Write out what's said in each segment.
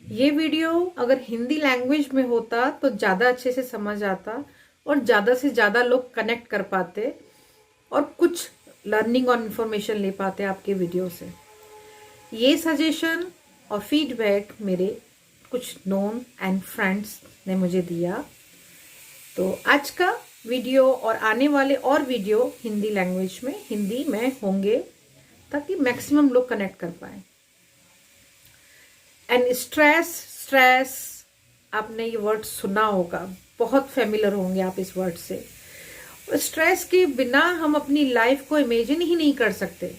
ये वीडियो अगर हिंदी लैंग्वेज में होता तो ज़्यादा अच्छे से समझ आता और ज़्यादा से ज़्यादा लोग कनेक्ट कर पाते और कुछ लर्निंग और इन्फॉर्मेशन ले पाते आपके वीडियो से। ये सजेशन और फीडबैक मेरे कुछ नोन एंड फ्रेंड्स ने मुझे दिया। तो आज का वीडियो और आने वाले और वीडियो हिंदी लैंग्वेज में हिंदी में होंगे ताकि मैक्सिमम लोग कनेक्ट कर पाए। एंड स्ट्रेस आपने ये वर्ड सुना होगा, बहुत फेमिलियर होंगे आप इस वर्ड से। स्ट्रेस के बिना हम अपनी लाइफ को इमेजिन ही नहीं कर सकते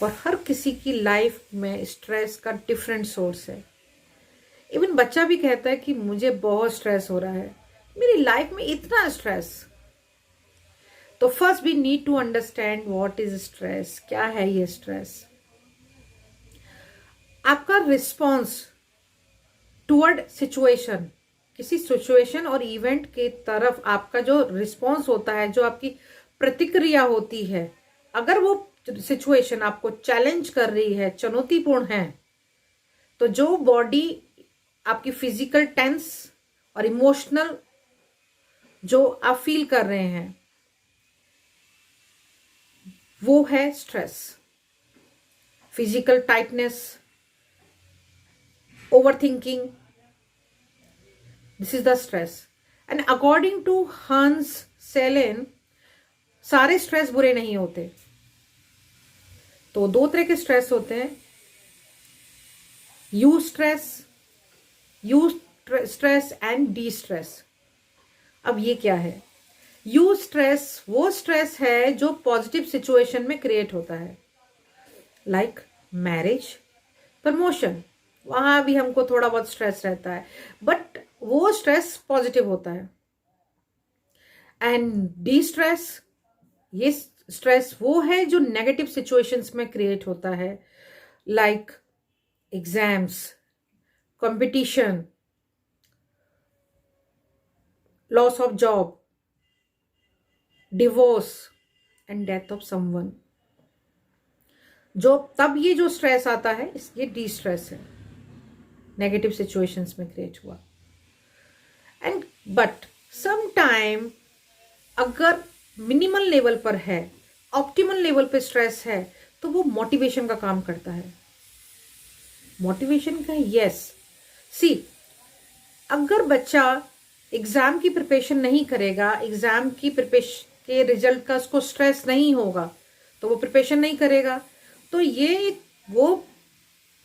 और हर किसी की लाइफ में स्ट्रेस का डिफरेंट सोर्स है। इवन बच्चा भी कहता है कि मुझे बहुत स्ट्रेस हो रहा है, मेरी लाइफ में इतना स्ट्रेस। तो first we need to understand what is stress, क्या है ये स्ट्रेस। आपका रिस्पॉन्स टुवर्ड सिचुएशन, किसी सिचुएशन और इवेंट के तरफ आपका जो रिस्पॉन्स होता है, जो आपकी प्रतिक्रिया होती है, अगर वो सिचुएशन आपको चैलेंज कर रही है, चुनौतीपूर्ण है, तो जो बॉडी आपकी फिजिकल टेंस और इमोशनल जो आप फील कर रहे हैं वो है stress. Physical tightness, overthinking, this is the stress. And according to Hans Selin, सारे स्ट्रेस बुरे नहीं होते। तो दो तरह के स्ट्रेस होते हैं, you stress and D stress. अब ये क्या है? यू स्ट्रेस वो स्ट्रेस है जो पॉजिटिव सिचुएशन में क्रिएट होता है, लाइक मैरिज, प्रमोशन, वहां भी हमको थोड़ा बहुत स्ट्रेस रहता है, बट वो स्ट्रेस पॉजिटिव होता है। एंड डी स्ट्रेस, ये स्ट्रेस वो है जो नेगेटिव सिचुएशंस में क्रिएट होता है, like exams, competition, loss of job, divorce and death of someone. जो तब ये जो स्ट्रेस आता है ये डी स्ट्रेस है, नेगेटिव सिचुएशंस में क्रिएट हुआ। एंड बट सम टाइम अगर मिनिमल लेवल पर है, ऑप्टिमल लेवल पे स्ट्रेस है, तो वो मोटिवेशन का काम करता है। मोटिवेशन का, यस, सी, अगर बच्चा एग्जाम की प्रिपरेशन नहीं करेगा, एग्जाम की प्रिपरेशन के रिजल्ट का उसको स्ट्रेस नहीं होगा, तो वो प्रिपरेशन नहीं करेगा। तो ये वो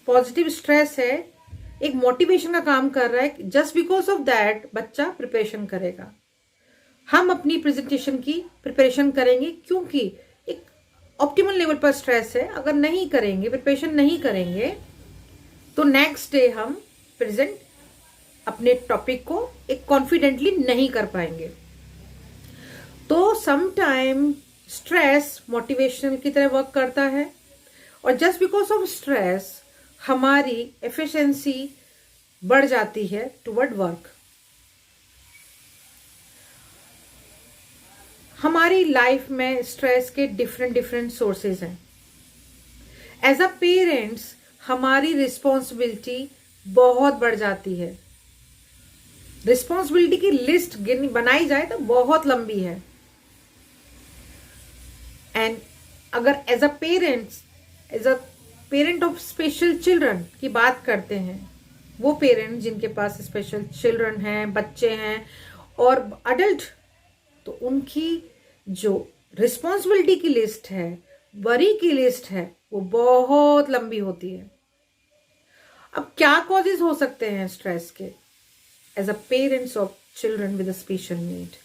पॉजिटिव स्ट्रेस है, एक मोटिवेशन का काम कर रहा है। जस्ट बिकॉज ऑफ दैट बच्चा प्रिपरेशन करेगा। हम अपनी प्रेजेंटेशन की प्रिपरेशन करेंगे क्योंकि एक ऑप्टिमल लेवल पर स्ट्रेस है। अगर नहीं करेंगे, प्रिपरेशन नहीं करेंगे, तो नेक्स्ट डे हम प्रेजेंट अपने टॉपिक को एक कॉन्फिडेंटली नहीं कर पाएंगे। तो सम टाइम स्ट्रेस मोटिवेशन की तरह वर्क करता है, और जस्ट बिकॉज ऑफ स्ट्रेस हमारी एफिशिएंसी बढ़ जाती है टुवर्ड वर्क। हमारी लाइफ में स्ट्रेस के डिफरेंट सोर्सेज हैं। एज अ पेरेंट्स हमारी रिस्पॉन्सिबिलिटी बहुत बढ़ जाती है। रिस्पॉन्सिबिलिटी की लिस्ट बनाई जाए तो बहुत लंबी है। एंड अगर as a parent of special children की बात करते हैं, वो पेरेंट जिनके पास स्पेशल चिल्ड्रन हैं, बच्चे हैं और अडल्ट, तो उनकी जो रिस्पॉन्सिबिलिटी की लिस्ट है, वरी की लिस्ट है, वो बहुत लंबी होती है। अब क्या कॉजेज हो सकते हैं स्ट्रेस के as a parents of children with special need?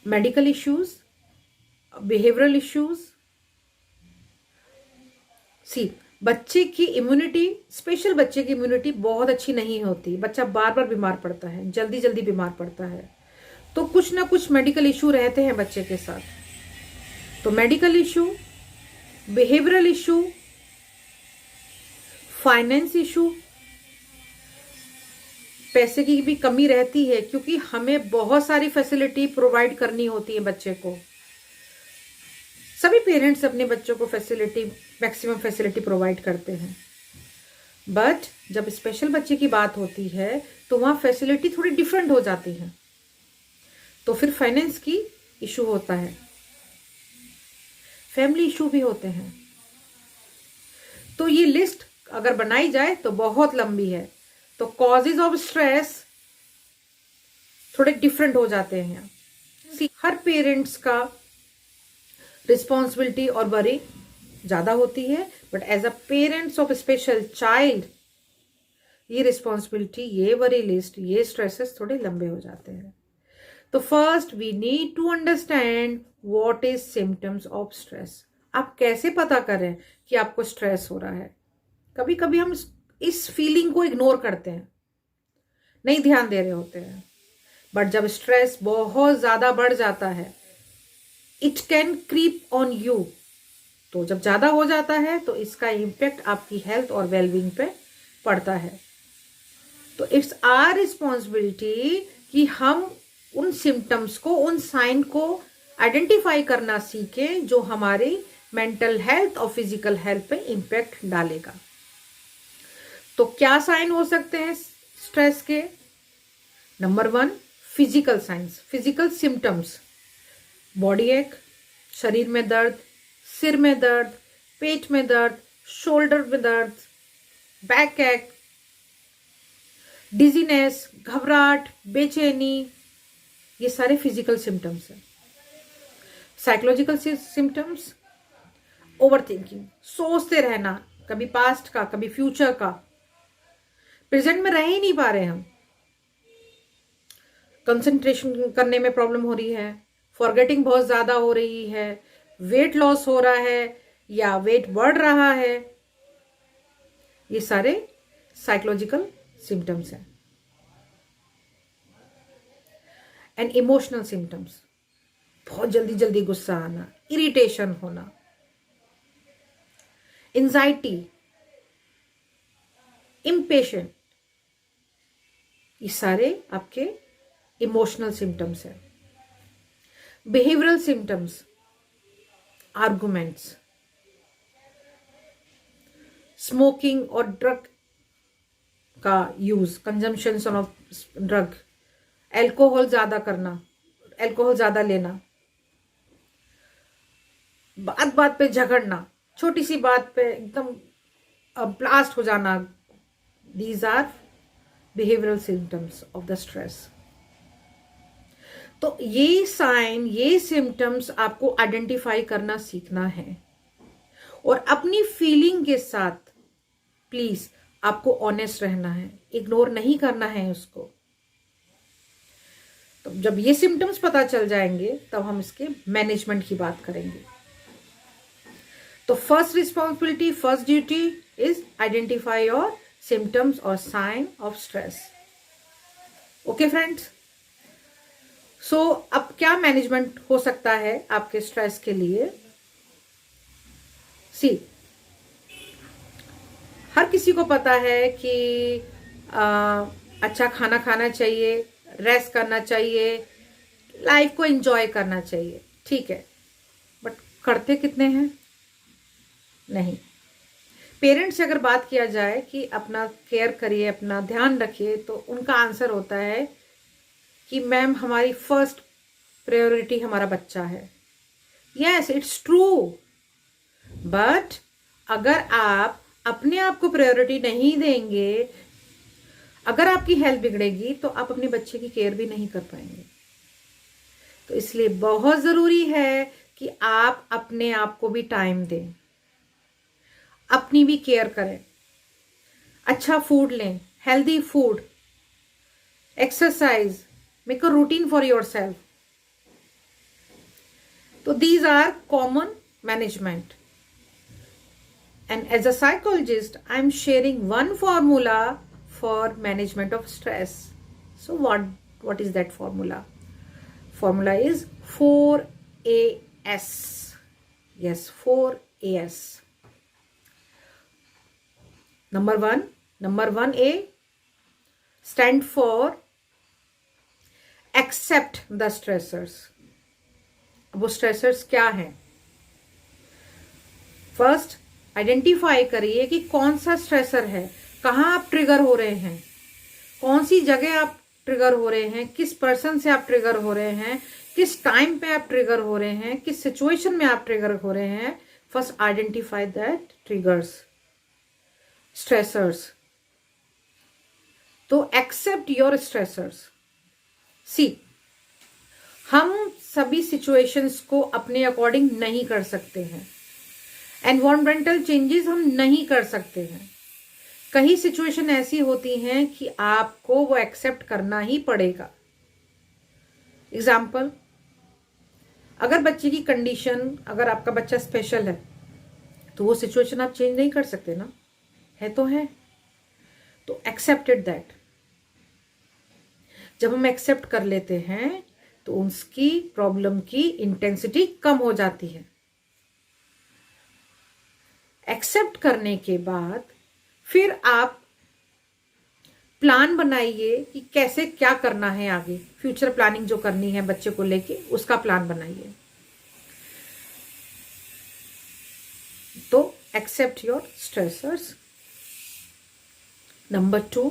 Medical issues, behavioural issues. See, बच्चे की इम्यूनिटी, स्पेशल बच्चे की इम्यूनिटी बहुत अच्छी नहीं होती। बच्चा बार बार बीमार पड़ता है, जल्दी जल्दी बीमार पड़ता है, तो कुछ ना कुछ मेडिकल इशू रहते हैं बच्चे के साथ। तो medical issue, behavioural issue, finance issue, पैसे की भी कमी रहती है क्योंकि हमें बहुत सारी फैसिलिटी प्रोवाइड करनी होती है बच्चे को। सभी पेरेंट्स अपने बच्चों को फैसिलिटी, मैक्सिमम फैसिलिटी प्रोवाइड करते हैं, बट जब स्पेशल बच्चे की बात होती है तो वहां फैसिलिटी थोड़ी डिफरेंट हो जाती है, तो फिर फाइनेंस की इशू होता है, फैमिली इशू भी होते हैं। तो ये लिस्ट अगर बनाई जाए तो बहुत लंबी है। तो कॉजेज ऑफ स्ट्रेस थोड़े डिफरेंट हो जाते हैं। हर पेरेंट्स का रिस्पॉन्सिबिलिटी और वरी ज्यादा होती है, but as a parents of special child ये रिस्पॉन्सिबिलिटी, ये वरी लिस्ट, ये स्ट्रेसेस थोड़े लंबे हो जाते हैं। तो first we need to understand what is symptoms of stress. आप कैसे पता करें कि आपको स्ट्रेस हो रहा है? कभी कभी हम इस फीलिंग को इग्नोर करते हैं, नहीं ध्यान दे रहे होते हैं, बट जब स्ट्रेस बहुत ज्यादा बढ़ जाता है, it can creep on you. तो जब ज्यादा हो जाता है तो इसका इम्पैक्ट आपकी हेल्थ और वेलबींग पे पड़ता है। तो इट्स आवर रिस्पॉन्सिबिलिटी कि हम उन सिम्टम्स को, उन साइन को आइडेंटिफाई करना सीखें जो हमारी मेंटल हेल्थ और फिजिकल हेल्थ पे इम्पैक्ट डालेगा। तो क्या साइन हो सकते हैं स्ट्रेस के? Number 1, physical science, physical symptoms, body एक, शरीर में दर्द, सिर में दर्द, पेट में दर्द, शोल्डर में दर्द, बैक एक, डिजीनेस, घबराहट, बेचैनी, ये सारे फिजिकल सिम्टम्स हैं। साइकोलॉजिकल सिम्टम्स, ओवर थिंकिंग, सोचते रहना, कभी पास्ट का कभी फ्यूचर का, प्रेजेंट में रह ही नहीं पा रहे हम, कंसंट्रेशन करने में प्रॉब्लम हो रही है, फॉरगेटिंग बहुत ज्यादा हो रही है, वेट लॉस हो रहा है या वेट बढ़ रहा है, ये सारे साइकोलॉजिकल सिम्टम्स हैं। एंड इमोशनल सिम्टम्स, बहुत जल्दी जल्दी गुस्सा आना, इरिटेशन होना, एंजाइटी, इम्पेशेंट, ये सारे आपके इमोशनल सिम्टम्स हैं। बिहेवियरल सिम्टम्स, आर्गुमेंट्स, स्मोकिंग और ड्रग का use, consumption of drug, alcohol ज्यादा करना, एल्कोहल ज्यादा लेना, बात बात पे झगड़ना, छोटी सी बात पे एकदम ब्लास्ट हो जाना, these are behavioural symptoms of the stress. तो ये साइन, ये सिम्टम्स आपको आइडेंटिफाई करना सीखना है और अपनी फीलिंग के साथ प्लीज आपको ऑनेस्ट रहना है, इग्नोर नहीं करना है उसको। तो जब ये सिम्टम्स पता चल जाएंगे तब हम इसके मैनेजमेंट की बात करेंगे। तो first responsibility, first duty is identify your symptoms और sign of stress. Okay friends, so अब क्या मैनेजमेंट हो सकता है आपके स्ट्रेस के लिए? सी, हर किसी को पता है कि अच्छा खाना खाना चाहिए, रेस्ट करना चाहिए, लाइफ को एंजॉय करना चाहिए, ठीक है, बट करते कितने हैं? नहीं। पेरेंट्स से अगर बात किया जाए कि अपना केयर करिए, अपना ध्यान रखिए, तो उनका आंसर होता है कि मैम हमारी फर्स्ट प्रायोरिटी हमारा बच्चा है। यस, इट्स ट्रू, बट अगर आप अपने आप को प्रायोरिटी नहीं देंगे, अगर आपकी हेल्थ बिगड़ेगी तो आप अपने बच्चे की केयर भी नहीं कर पाएंगे। तो इसलिए बहुत जरूरी है कि आप अपने आप को भी टाइम दें, अपनी भी केयर करें, अच्छा फूड लें, healthy food, exercise, make a routine for yourself. तो these are common management. And as a psychologist, I'm sharing one formula for management of stress. So what is that formula? Formula is 4AS. Yes, 4AS. Number 1A stand for accept the stressors. अब वो stressors क्या हैं? First identify करिए कि कौन सा stressor है, कहाँ आप ट्रिगर हो रहे हैं, कौन सी जगह आप ट्रिगर हो रहे हैं, किस पर्सन से आप ट्रिगर हो रहे हैं, किस टाइम पे आप ट्रिगर हो रहे हैं, किस सिचुएशन में आप ट्रिगर हो रहे हैं. First identify that triggers, stressors. तो एक्सेप्ट योर स्ट्रेसर्स. सी, हम सभी सिचुएशंस को अपने अकॉर्डिंग नहीं कर सकते हैं. एनवायरमेंटल चेंजेस हम नहीं कर सकते हैं. कई सिचुएशन ऐसी होती हैं कि आपको वो एक्सेप्ट करना ही पड़ेगा. एग्जाम्पल, अगर बच्चे की कंडीशन, अगर आपका बच्चा स्पेशल है तो वो सिचुएशन आप चेंज नहीं कर सकते ना, है तो है. तो एक्सेप्टेड दैट. जब हम एक्सेप्ट कर लेते हैं तो उसकी प्रॉब्लम की इंटेंसिटी कम हो जाती है. एक्सेप्ट करने के बाद फिर आप प्लान बनाइए कि कैसे क्या करना है आगे. फ्यूचर प्लानिंग जो करनी है बच्चे को लेके, उसका प्लान बनाइए. तो accept your stressors. Number 2,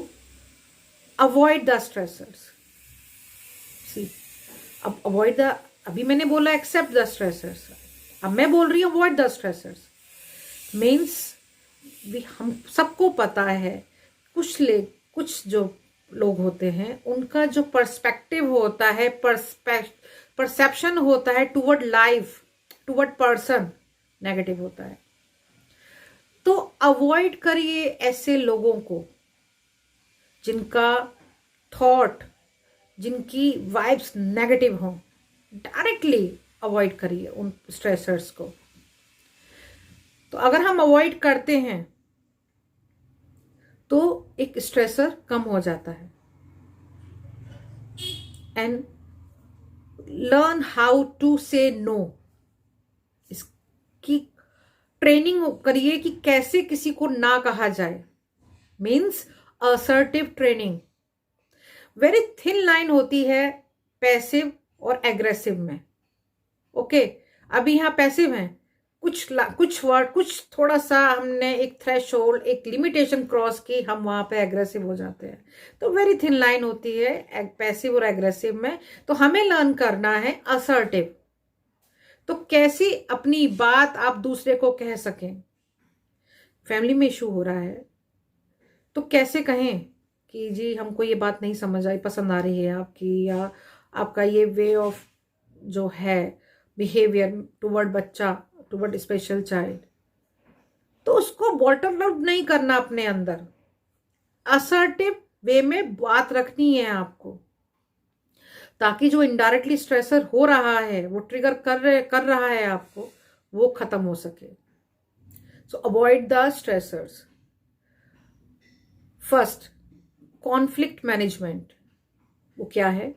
avoid the stressors. See, अब अवॉइड द, अभी मैंने बोला एक्सेप्ट द स्ट्रेसर्स, अब मैं बोल रही हूं अवॉइड द स्ट्रेसर्स. मीन्स हम सबको पता है, कुछ जो लोग होते हैं उनका जो पर्सपेक्टिव होता है, परसेप्शन होता है toward life, toward person, negative होता है. तो अवॉइड करिए ऐसे लोगों को जिनका थॉट, जिनकी वाइब्स नेगेटिव हों. डायरेक्टली अवॉइड करिए उन स्ट्रेसर्स को. तो अगर हम अवॉइड करते हैं तो एक स्ट्रेसर कम हो जाता है. एंड लर्न हाउ टू से नो. इसकी ट्रेनिंग करिए कि कैसे किसी को ना कहा जाए. Means assertive training. Very thin line होती है पैसिव और एग्रेसिव में. ओके, अभी यहां पैसिव है, कुछ वर्ड, कुछ थोड़ा सा हमने एक थ्रेशोल्ड, एक लिमिटेशन क्रॉस की, हम वहां पे एग्रेसिव हो जाते हैं. तो वेरी थिन लाइन होती है पैसिव और एग्रेसिव में. तो हमें लर्न करना है असर्टिव. तो कैसी अपनी बात आप दूसरे को कह सकें. फैमिली में इशू हो रहा है तो कैसे कहें कि जी हमको ये बात नहीं समझ आई, पसंद आ रही है आपकी, या आपका ये वे ऑफ जो है बिहेवियर टुवर्ड बच्चा, टुवर्ड स्पेशल चाइल्ड. तो उसको बॉटल अप नहीं करना अपने अंदर. असर्टिव वे में बात रखनी है आपको, ताकि जो इनडायरेक्टली स्ट्रेसर हो रहा है, वो ट्रिगर कर रहा है आपको, वो खत्म हो सके. सो avoid the stressors. First, conflict management. वो क्या है?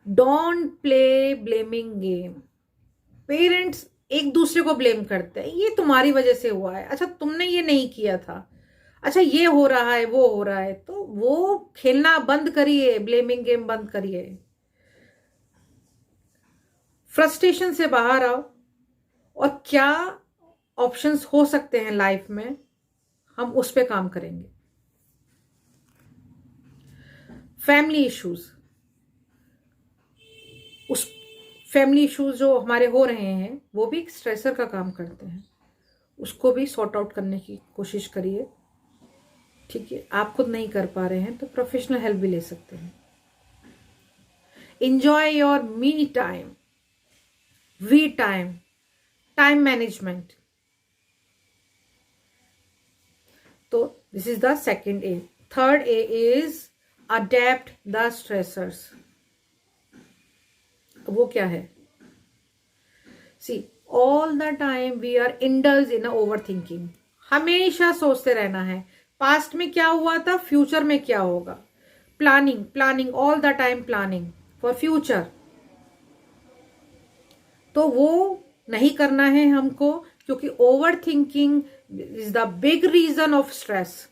Don't play blaming game. Parents एक दूसरे को ब्लेम करते हैं, ये तुम्हारी वजह से हुआ है, अच्छा तुमने ये नहीं किया था, अच्छा ये हो रहा है, वो हो रहा है. तो वो खेलना बंद करिए, ब्लेमिंग गेम बंद करिए. फ्रस्ट्रेशन से बाहर आओ, और क्या ऑप्शंस हो सकते हैं लाइफ में, हम उस पे काम करेंगे. फैमिली इश्यूज, उस फैमिली इश्यूज जो हमारे हो रहे हैं वो भी स्ट्रेसर का काम करते हैं. उसको भी सॉर्ट आउट करने की कोशिश करिए. ठीक है, आप खुद नहीं कर पा रहे हैं तो प्रोफेशनल हेल्प भी ले सकते हैं. Enjoy your me time, we time, time management. तो this is the second A. Third A is adapt the stressors. वो क्या है? See, all the time we are indulge in overthinking. हमेशा सोचते रहना है पास्ट में क्या हुआ था, फ्यूचर में क्या होगा. Planning planning, all the time planning for future. तो वो नहीं करना है हमको, क्योंकि over thinking is the big reason of stress.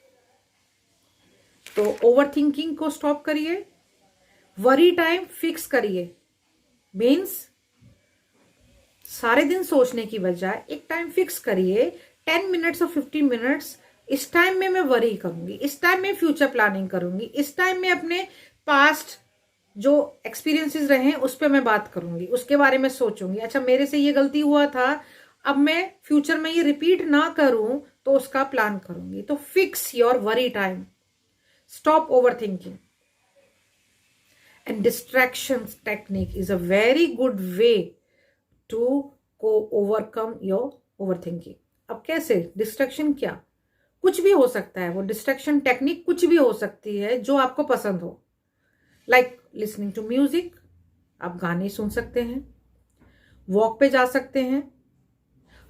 तो ओवर थिंकिंग को स्टॉप करिए. वरी टाइम फिक्स करिए. मीन्स सारे दिन सोचने की बजाय एक टाइम फिक्स करिए. 10 मिनट्स और 15 मिनट्स इस टाइम में मैं वरी करूंगी, इस टाइम में फ्यूचर प्लानिंग करूंगी, इस टाइम में अपने पास्ट जो एक्सपीरियंसेस रहे हैं उस पर मैं बात करूंगी, उसके बारे में सोचूंगी, अच्छा मेरे से ये गलती हुआ था, अब मैं फ्यूचर में ये रिपीट ना करूं तो उसका प्लान करूंगी। तो fix your worry time, stop over thinking, and distraction technique is a very good way to को ओवरकम योर ओवर थिंकिंग। अब कैसे? डिस्ट्रैक्शन क्या? कुछ भी हो सकता है, वो डिस्ट्रैक्शन टेक्निक कुछ भी हो सकती है जो आपको पसंद हो, लाइक लिसनिंग टू म्यूजिक, आप गाने सुन सकते हैं, वॉक पे जा सकते हैं।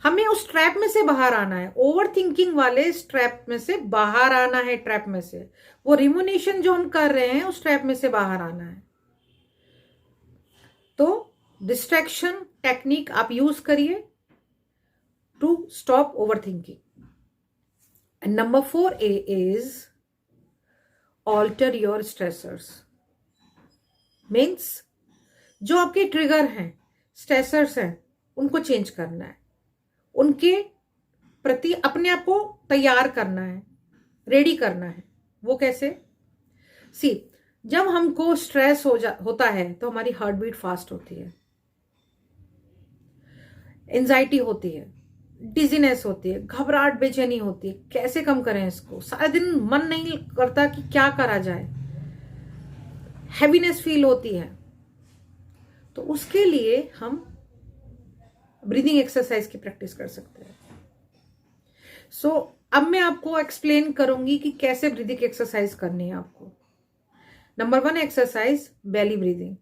हमें उस ट्रैप में से बाहर आना है, ओवर थिंकिंग वाले इस ट्रैप में से बाहर आना है, ट्रैप में से वो रिमुनेशन जो हम कर रहे हैं उस ट्रैप में से बाहर आना है। तो डिस्ट्रैक्शन टेक्निक आप यूज करिए to stop over thinking. And number 4A is alter your stressors. Means जो आपके ट्रिगर हैं, स्ट्रेसर्स हैं, उनको चेंज करना है, उनके प्रति अपने आप को तैयार करना है, रेडी करना है। वो कैसे? सी, जब हमको स्ट्रेस होता है तो हमारी हार्ट बीट फास्ट होती है, एंजाइटी होती है, डिजीनेस होती है, घबराहट, बेचैनी होती है। कैसे कम करें इसको? सारा दिन मन नहीं करता कि क्या करा जाए, हैवीनेस फील होती है। तो उसके लिए हम ब्रीदिंग एक्सरसाइज की प्रैक्टिस कर सकते हैं। सो अब मैं आपको एक्सप्लेन करूंगी कि कैसे ब्रीदिंग एक्सरसाइज करनी है आपको। Number 1 exercise, belly breathing.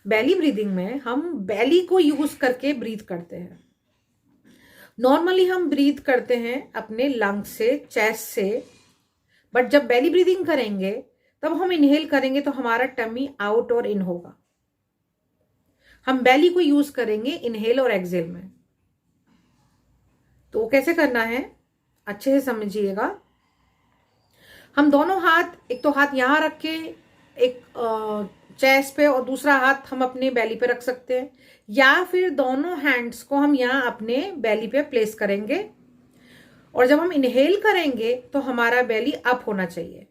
Belly breathing में हम बेली को यूज करके ब्रीथ करते हैं। नॉर्मली हम ब्रीथ करते हैं अपने लंग्स से, चेस्ट से, बट जब बेली ब्रीदिंग करेंगे तब हम इनहेल करेंगे तो हमारा टमी आउट और इन होगा। हम बेली को यूज करेंगे इनहेल और एक्सहेल में। तो कैसे करना है अच्छे से समझिएगा। हम दोनों हाथ, एक तो हाथ यहां रख के एक चेस्ट पे और दूसरा हाथ हम अपने बेली पे रख सकते हैं, या फिर दोनों हैंड्स को हम यहां अपने बेली पे प्लेस करेंगे। और जब हम इनहेल करेंगे तो हमारा बेली अप होना चाहिए।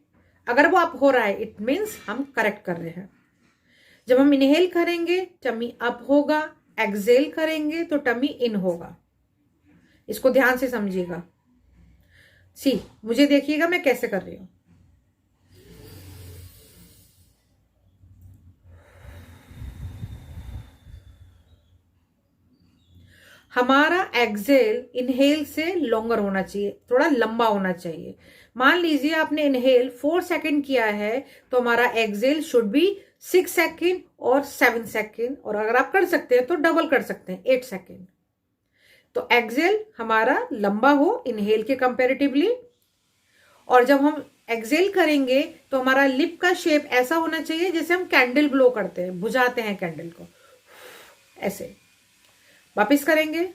अगर वो अप हो रहा है इट मीन्स हम करेक्ट कर रहे हैं। जब हम इनहेल करेंगे टमी अप होगा, एक्सहेल करेंगे तो टमी इन होगा। इसको ध्यान से समझिएगा। सी, मुझे देखिएगा मैं कैसे कर रही हूं। हमारा एक्सहेल इनहेल से लॉन्गर होना चाहिए, थोड़ा लंबा होना चाहिए। मान लीजिए आपने इनहेल 4 सेकेंड किया है तो हमारा एक्सहेल शुड बी 6 सेकेंड और 7 सेकेंड, और अगर आप कर सकते हैं तो डबल कर सकते हैं 8 सेकेंड। तो एक्सहेल हमारा लंबा हो इनहेल के कंपैरेटिवली, और जब हम एक्सहेल करेंगे तो हमारा लिप का शेप ऐसा होना चाहिए जैसे हम कैंडल ब्लो करते हैं, बुझाते हैं कैंडल को, ऐसे। वापिस करेंगे।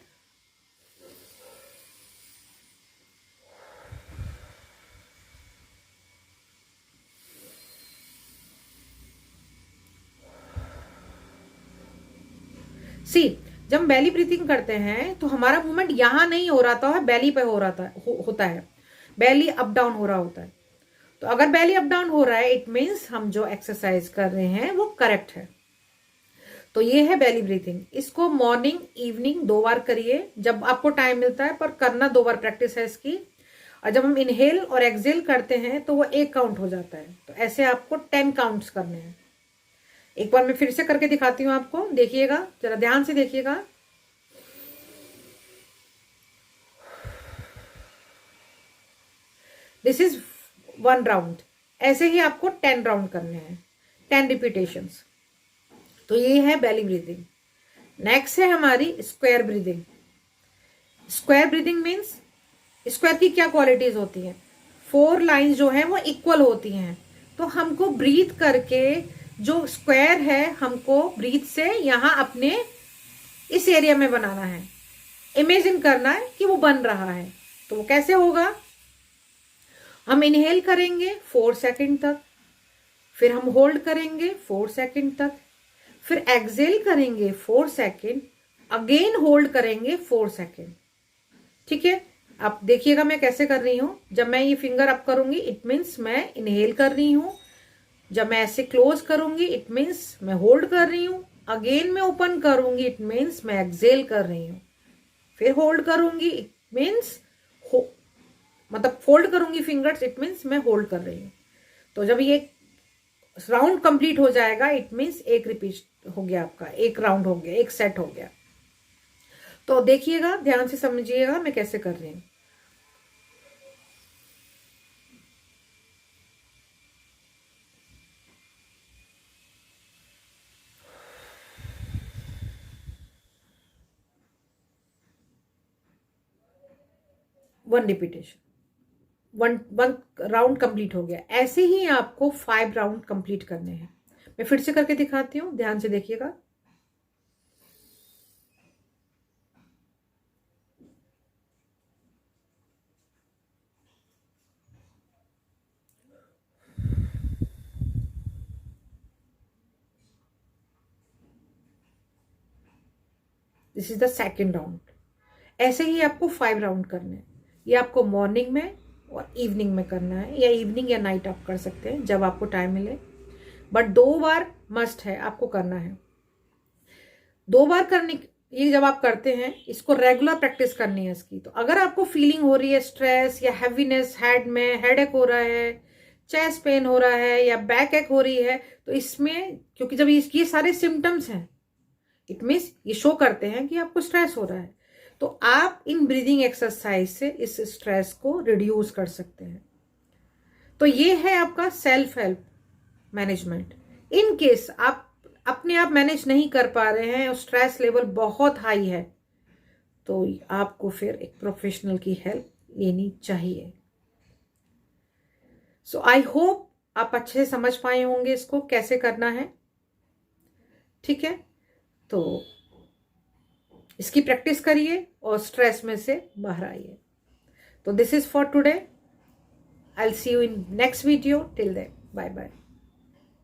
सी, जब हम बेली ब्रीथिंग करते हैं तो हमारा मूवमेंट यहां नहीं हो रहा था, बेली पे हो रहा था, होता है, बेली अप डाउन हो रहा होता है। तो अगर बेली अप डाउन हो रहा है इट मीन्स हम जो एक्सरसाइज कर रहे हैं वो करेक्ट है। तो ये है बेली ब्रीथिंग। इसको मॉर्निंग इवनिंग 2 बार करिए जब आपको टाइम मिलता है, पर करना 2 बार प्रैक्टिस है इसकी। और जब हम इनहेल और एक्सहेल करते हैं तो वो 1 काउंट हो जाता है। तो ऐसे आपको 10 काउंट्स करने हैं। एक बार मैं फिर से करके दिखाती हूं आपको, देखिएगा, जरा ध्यान से देखिएगा। This is 1 round. ऐसे ही आपको 10 राउंड करने हैं, 10 रिपीटेशंस। तो ये है बेली ब्रीदिंग। नेक्स्ट है हमारी square breathing. Square breathing means, square की क्या क्वालिटीज होती हैं? 4 लाइंस जो है वो इक्वल होती हैं। तो हमको ब्रीथ करके जो स्क्वायर है हमको ब्रीथ से यहां अपने इस एरिया में बनाना है, इमेजिन करना है कि वो बन रहा है। तो वो कैसे होगा? हम इनहेल करेंगे 4 सेकंड तक, फिर हम होल्ड करेंगे 4 सेकंड तक, फिर एक्सहेल करेंगे 4 सेकंड, अगेन होल्ड करेंगे 4 सेकंड। ठीक है, आप देखिएगा मैं कैसे कर रही हूँ। जब मैं ये फिंगर अप करूंगी इट मीन्स मैं इनहेल कर रही हूँ, जब मैं ऐसे क्लोज करूंगी इट मीन्स मैं होल्ड कर रही हूँ, अगेन मैं ओपन करूंगी इट मीन्स मैं एक्सेल कर रही हूँ, फिर होल्ड करूंगी इट मीन्स मतलब फोल्ड करूंगी फिंगर्स इट मीन्स मैं होल्ड कर रही हूँ। तो जब ये राउंड कंप्लीट हो जाएगा इट मीन्स एक रिपीट हो गया, आपका एक राउंड हो गया, एक सेट हो गया। तो देखिएगा, ध्यान से समझिएगा मैं कैसे कर रही हूँ। One repetition, one one round complete हो गया। ऐसे ही आपको 5 राउंड कंप्लीट करने हैं। मैं फिर से करके दिखाती हूँ, ध्यान से देखिएगा। This is the second round. ऐसे ही आपको 5 राउंड करने हैं। ये आपको मॉर्निंग में और इवनिंग में करना है, या इवनिंग या नाइट आप कर सकते हैं जब आपको टाइम मिले, बट 2 बार मस्ट है आपको करना है। 2 बार करने, ये जब आप करते हैं इसको रेगुलर प्रैक्टिस करनी है इसकी। तो अगर आपको फीलिंग हो रही है स्ट्रेस या हैवीनेस, हेड में हेडेक हो रहा है, चेस्ट पेन हो रहा है या बैक एक हो रही है, तो इसमें क्योंकि जब ये सारे सिम्टम्स हैं इट मीन्स ये शो करते हैं कि आपको स्ट्रेस हो रहा है, तो आप इन ब्रीदिंग एक्सरसाइज से इस स्ट्रेस को रिड्यूस कर सकते हैं। तो ये है आपका self help management. In case आप अपने आप मैनेज नहीं कर पा रहे हैं और स्ट्रेस लेवल बहुत हाई है, तो आपको फिर एक प्रोफेशनल की हेल्प लेनी चाहिए। सो आई होप आप अच्छे से समझ पाए होंगे इसको कैसे करना है। ठीक है, तो इसकी प्रैक्टिस करिए और स्ट्रेस में से बाहर आइए। तो this is for today. I will see you in next video. Till then, bye bye.